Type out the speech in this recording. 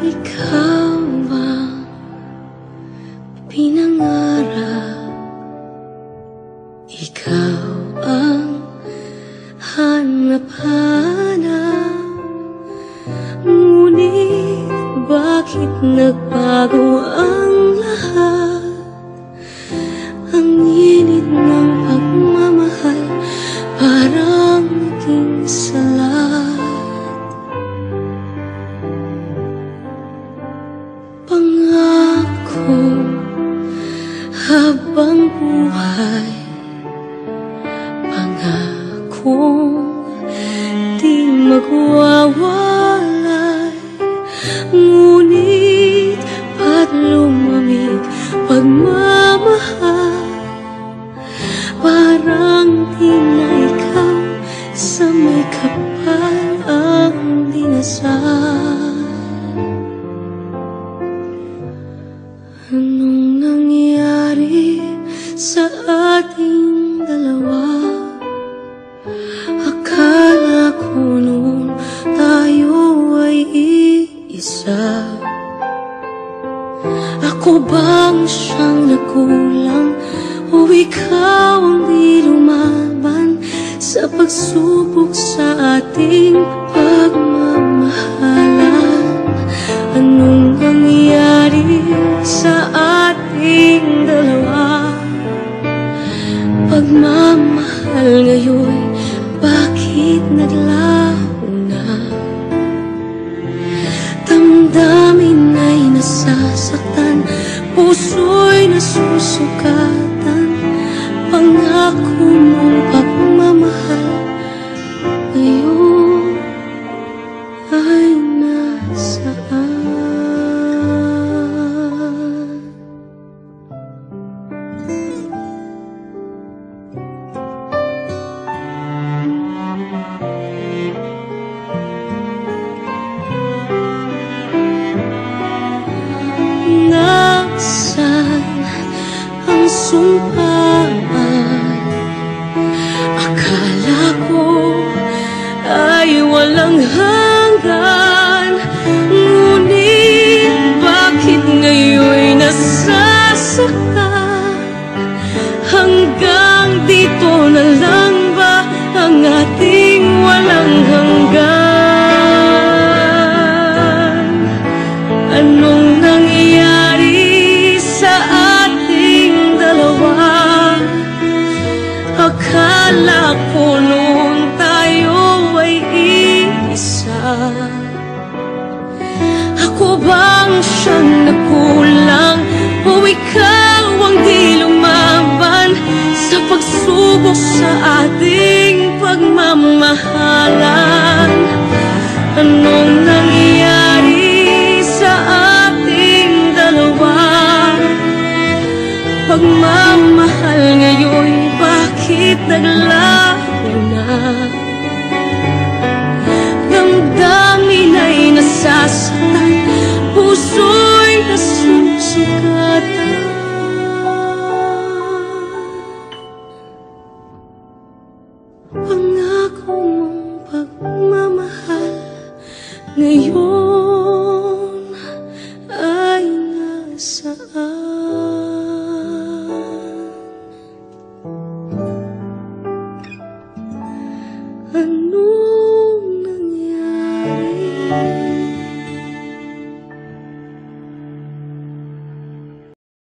Ikaw ang pinangarap, ikaw ang hanap-hanap. Ngunit bakit nagbago ang lahat? Ang init ng pagmamahal parang naging salat. Pangako habang buhay, pangakong di magwawalay. Ngunit ba't lumamig pagmamahal? Parang di na ikaw sa may kapal ang dinasal. Anong nangyari sa ating dalawa? Akala ko noon tayo ay iisa. Ako bang siyang nakulang o ikaw ang di lumaban sa pagsubok sa ating pagmamahalan? Anong nangyari sa ating dalawa? Pagmamahal ngayon, bakit naglaho na? Damdamin ay nasasaktan, puso'y nasusukatan. Pangako mong pagmamahal ngayon ay nasaan? Nasaan ang sumpaan? Akala ko ay walang hanggan. Ngunit bakit ngayon'y nasasaktan? Hanggang dito na lang ba ang ating walang hanggan? Anong nangyari sa ating dalawa? Akala ko noon tayo ay iisa. Ako bang siyang nagkulang o ikaw ang di lumaban sa pagsubok sa ating pagmamahalan? Anong nangyari sa ating dalawa? Pagmamahal ngayon, bakit naglaho na? Damdamin ay nasasaktan, puso'y nasusukatan. Pangako mong pagmamahal ngayon ay nasaan? Anong nangyari?